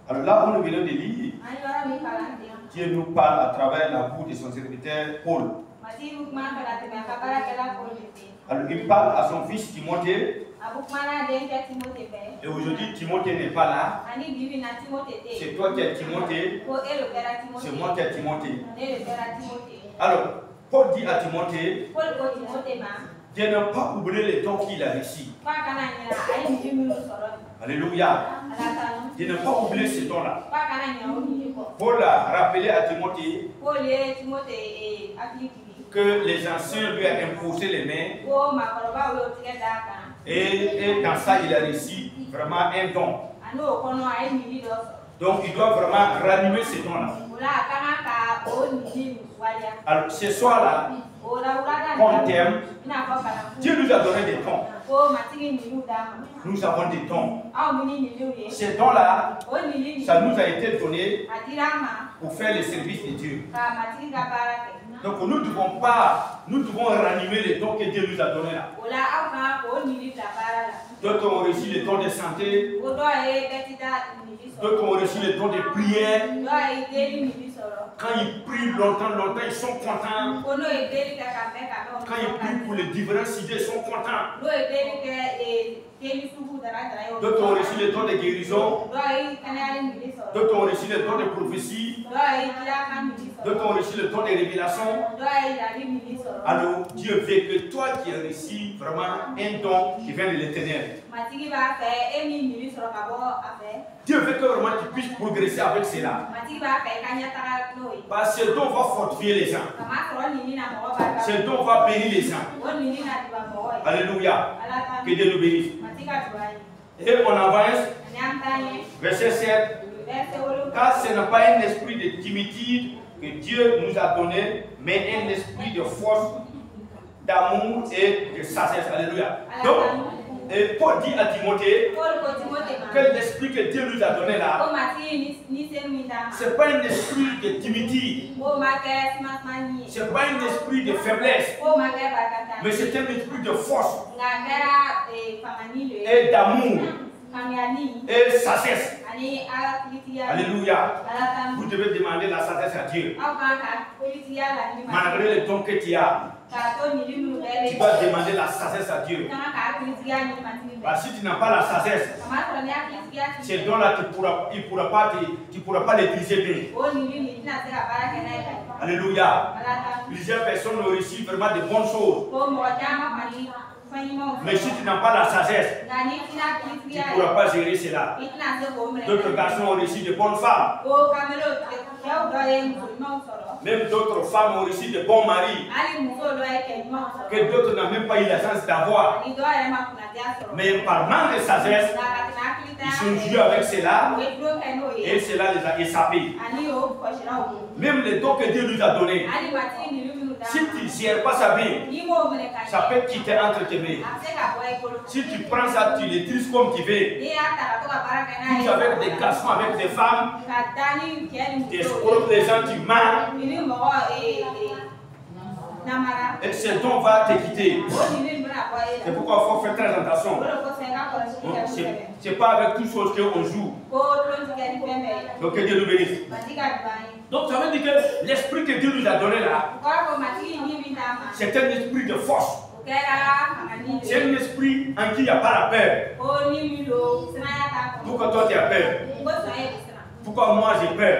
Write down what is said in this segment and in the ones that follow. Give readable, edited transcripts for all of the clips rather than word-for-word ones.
Alors là, où nous venons de lire, Dieu nous parle à travers la bouche de son serviteur Paul. Alors il parle à son fils Timothée. Et aujourd'hui, Timothée n'est pas là. C'est toi qui es Timothée. C'est moi qui es Timothée. Alors, Paul dit à Timothée, Dieu n'a pas oublié les dons qu'il a reçus. Alléluia. Dieu n'a pas oublié ces dons-là. Paul a rappelé à Timothée que les anciens lui ont imposé les mains. Et dans ça, il a reçu vraiment un don. Donc, il doit vraiment ranimer ces dons-là. Alors, ce soir-là, on t'aime. Dieu nous a donné des dons. Nous avons des dons. Ces dons-là, ça nous a été donné pour faire le service de Dieu. Donc nous devons ranimer les dons que Dieu nous a donnés là. D'autres ont reçu les dons de santé. D'autres ont reçu les dons de prière. Quand ils prient longtemps, ils sont contents. Quand ils prient pour les différents idées, ils sont contents. D'autres ont reçu les dons de guérison. D'autres ont reçu les dons de prophétie. D'autres ont reçu le don de révélation. Alors Dieu veut que toi qui as reçu vraiment un don qui vient de l'Éternel, Dieu veut que vraiment tu puisses progresser avec cela. Parce que ce don va fortifier les gens. Ce don va bénir les gens. Alléluia. Que Dieu nous bénisse. Et on avance. Verset 7. Car ce n'est pas un esprit de timidité que Dieu nous a donné, mais un esprit de force, d'amour et de sagesse. Alléluia. Donc, Paul dit à Timothée que l'esprit que Dieu nous a donné là, ce n'est pas un esprit de timidité, ce n'est pas un esprit de faiblesse, mais c'est un esprit de force et d'amour et sagesse. Alléluia. Vous devez demander la sagesse à Dieu. Malgré le don que tu as, tu dois demander la sagesse à Dieu. Parce que si tu n'as pas la sagesse, ces dons-là, tu ne pourras pas les utiliser bien. Alléluia. Plusieurs personnes ont reçu vraiment de bonnes choses. Mais si tu n'as pas la sagesse, tu ne pourras pas gérer cela. D'autres garçons ont reçu de bonnes femmes. Même d'autres femmes ont reçu de bons maris. Que d'autres n'ont même pas eu la chance d'avoir. Mais par manque de sagesse, ils ont joué avec cela et cela les a échappés. Même les dons que Dieu nous a donnés, si tu ne gères pas ça bien, ça peut quitter entre tes mains. Si tu prends ça, tu l'utilises comme tu veux. Tu avec des garçons, avec des femmes, tu escroques les gens, tu mens. Et ce don va te quitter. C'est pourquoi il faut faire très attention. Ce n'est pas avec toutes choses qu'on joue. Donc que Dieu nous bénisse. Donc ça veut dire que l'esprit que Dieu nous a donné là, c'est un esprit de force. C'est un esprit en qui il n'y a pas la peur. Pourquoi toi tu as peur? Pourquoi moi j'ai peur?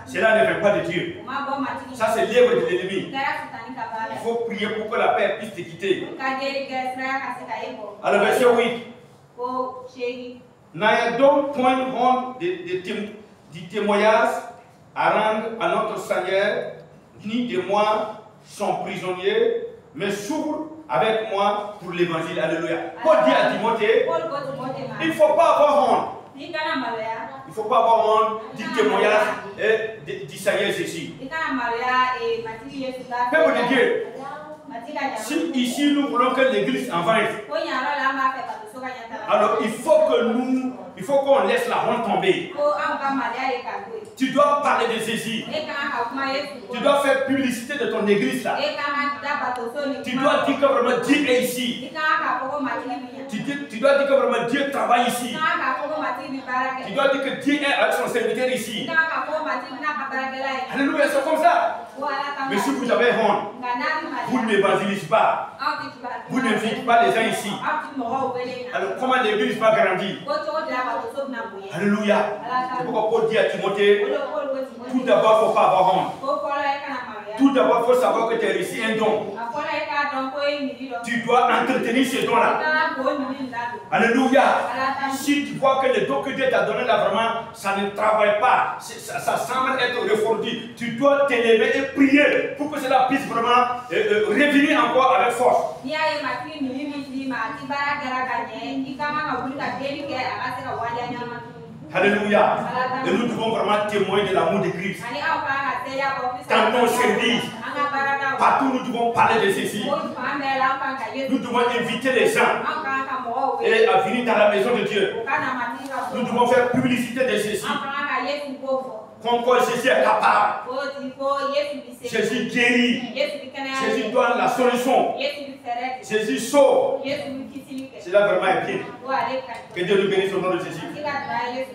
Cela ne vient pas de Dieu. Ça c'est l'œuvre de l'ennemi. Il faut prier pour que la paix puisse te quitter. Alors verset 8. N'ayez donc point honte du témoignage à rendre à notre Seigneur, ni de moi son prisonnier, mais s'ouvre avec moi pour l'évangile. Alléluia. Paul dit à Timothée, il ne faut pas avoir honte. Il ne faut pas avoir honte du témoignage du Seigneur Jésus. Peuple de Dieu, si ici nous voulons que l'église avance, alors il faut qu'on laisse la honte tomber. Tu dois parler de Jésus. Tu dois faire publicité de ton église là. Tu dois dire que vraiment Dieu est ici. Tu Tu dois dire que vraiment Dieu travaille ici. Tu dois dire que Dieu est avec son serviteur ici. Alléluia, c'est comme ça. Mais si vous avez honte, vous n'évangélisez pas. Vous n'invitez pas les gens ici. Alors comment l'église va grandir? Alléluia. C'est pourquoi Paul dit à Timothée, tout d'abord, il ne faut pas avoir honte. Tout d'abord, il faut savoir que tu as reçu un don. Tu dois entretenir ce don-là. Alléluia. Si tu vois que le don que Dieu t'a donné là, vraiment, ça ne travaille pas, ça semble être refroidi, tu dois t'élever et prier pour que cela puisse vraiment revenir encore avec force. Alléluia. Et nous devons vraiment témoigner de l'amour de Christ. Dans nos services, partout nous devons parler de ceci. Nous devons inviter les gens et à venir dans la maison de Dieu. Nous devons faire publicité de ceci. Comme quoi Jésus est capable. Jésus guérit. Jésus donne la solution. Jésus sauve. Cela vraiment est bien. Que Dieu nous bénisse au nom de Jésus.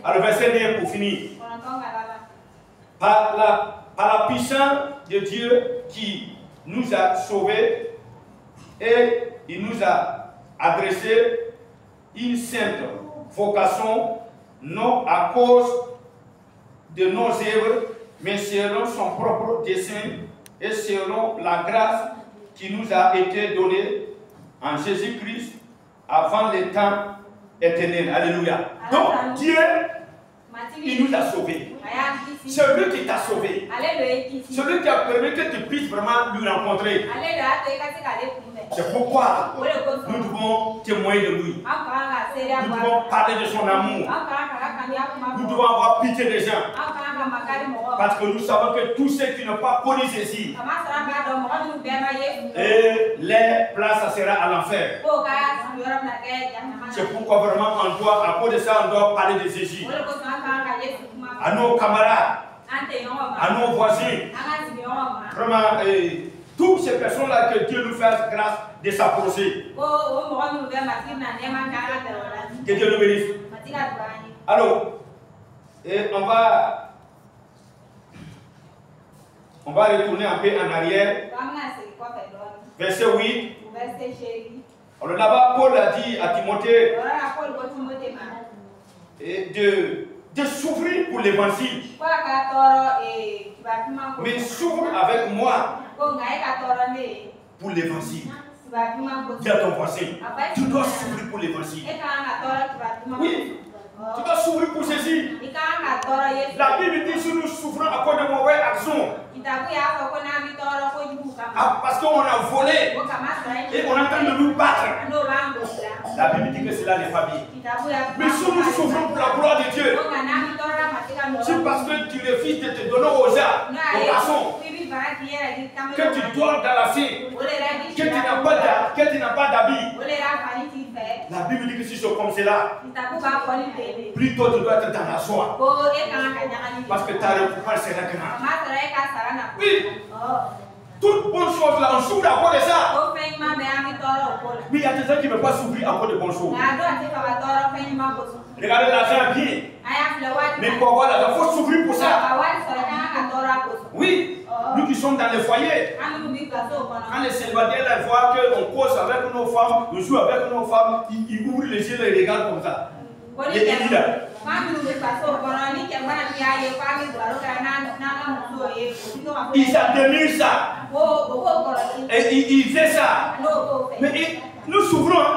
Alors verset 9 pour finir. Par la puissance de Dieu qui nous a sauvés et il nous a adressé une sainte vocation, non à cause de nos œuvres, mais selon son propre dessein et selon la grâce qui nous a été donnée en Jésus-Christ avant les temps éternels. Alléluia. Donc Dieu, il nous a sauvés. C'est lui qui t'a sauvé. Celui qui a permis que tu puisses vraiment lui rencontrer. C'est pourquoi nous devons témoigner de lui. Nous devons parler de son amour. Nous devons avoir pitié des gens. Parce que nous savons que tous ceux qui n'ont pas connu ceci, et les places, ça sera à l'enfer. C'est pourquoi vraiment on doit, à cause de ça, on doit parler de Jésus. À nos camarades, à nos voisins. Vraiment, toutes ces personnes-là que Dieu nous fasse grâce de s'approcher. Que Dieu nous bénisse. Alors, on va retourner un peu en arrière. Verset 8. Alors là-bas, Paul a dit à Timothée de souffrir pour l'évangile. Mais souffre avec moi pour l'évangile. Dis à ton voisin, tu dois souffrir pour l'évangile. Oui, tu dois souffrir pour ceci. La Bible dit que nous souffrons à cause de mauvaises actions. Parce qu'on a volé et on est en train de nous battre. La Bible dit que cela n'est pas bien. Mais si nous souffrons pour la gloire de Dieu, c'est parce que tu refuses de te donner aux gens, aux garçons, que tu dors dans la faim, que tu n'as pas d'habit. La Bible dit que si c'est comme cela, plutôt tu dois être dans la joie. Parce que ta récompense sera grande. Oui. Toute bonne chose là, on souffre à cause de ça. Mais il y a des gens qui ne veulent pas souffrir à cause de bonnes choses. Regardez l'argent bien. Mais pour avoir l'argent, il faut souffrir pour ça. Oui. Nous qui sommes dans les foyers. Quand les célibataires là, voient qu'on cause avec nos femmes, on joue avec nos femmes, ils ouvrent les yeux et les regardent comme ça. Les là. Ils admirent ça. Et ils font ça. Mais nous souffrons.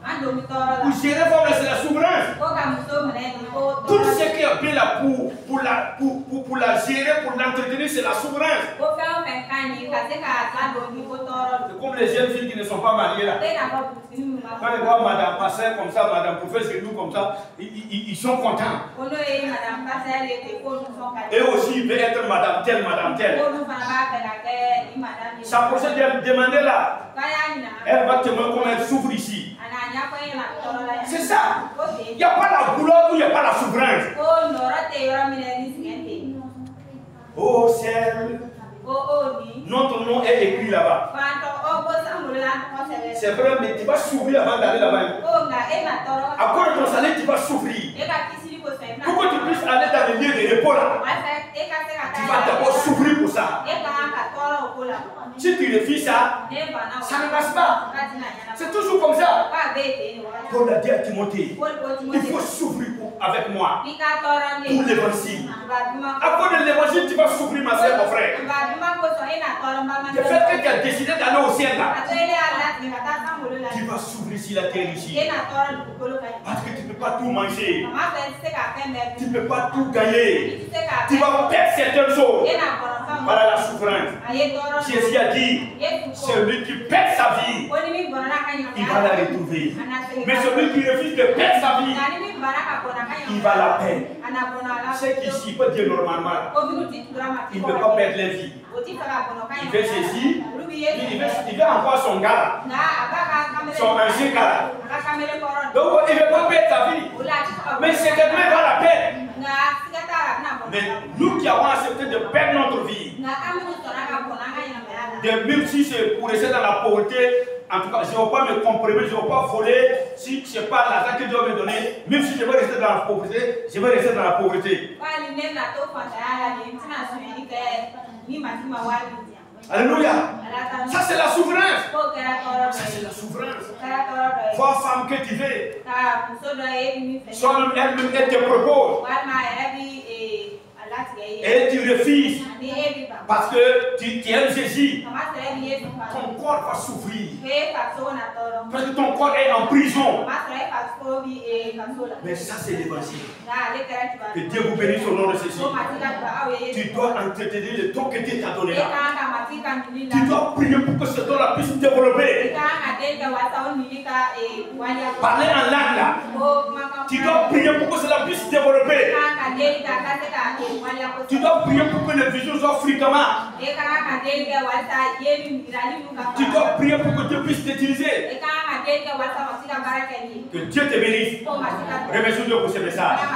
Pour gérer c'est la souffrance. Tout ce qui est bien là pour la gérer, pour l'entretenir, c'est la souffrance. C'est comme les jeunes filles qui ne sont pas mariées là. Quand ils voient madame passer comme ça, madame professeur nous comme ça, ils sont contents. Et aussi, ils veulent être madame telle, madame telle. Sa procédure demander là, elle va témoigner comment elle souffre ici. C'est ça. Il n'y a pas la douleur ou il n'y a pas la souffrance. Oh ciel, notre nom est écrit là-bas. C'est vrai, mais tu vas souffrir avant d'aller là-bas. À cause de ton salaire, tu vas souffrir. Pour que tu puisses aller dans le lieu de repos là, tu vas d'abord souffrir pour ça. Si tu refuses ça, ça ne passe pas. C'est toujours comme ça. Paul a dit à Timothée, il faut souffrir avec moi pour l'évangile. À cause de l'évangile, tu vas souffrir, ma soeur, mon frère. Le fait que tu as décidé d'aller au ciel là, tu vas souffrir sur la terre ici. Parce que tu ne peux pas tout manger. Tu ne peux pas tout gagner. Tu vas perdre certaines choses. Voilà la souffrance. Jésus a dit, celui qui perd sa vie, il va la retrouver. Mais celui qui refuse de perdre sa vie, il va la perdre. C'est qu'ici, peut dire normalement, il ne peut pas perdre la vie. Il fait ceci, il veut encore son gars, son ancien gars. Donc il ne veut pas perdre sa vie. Mais certainement il va la perdre. Mais nous qui avons accepté de perdre notre vie, même si c'est pour rester dans la pauvreté, en tout cas, je ne vais pas me compromettre, je ne vais pas voler. Si ce n'est pas l'argent que Dieu va me donner, même si je veux rester dans la pauvreté, je vais rester dans la pauvreté. Alléluia. Ça c'est la souffrance. Ça c'est la souffrance. Vois femme que tu veux. Soit elle-même te propose. Et tu refuses. Parce que tu aimes Jésus. Ton corps va souffrir. Parce que ton corps est en prison. Mais ça c'est l'évangile. Que Dieu vous bénisse au nom de Jésus. Tu dois entretenir le don que Dieu t'a donné là. Tu dois prier pour que ce don-là puisse se développer. Parler en langue là. Tu dois prier pour que cela puisse se développer. Tu dois prier pour que les visions soient fréquemment. Tu dois prier pour que Dieu puisse t'utiliser. Que Dieu te bénisse. Remercie Dieu pour ce message.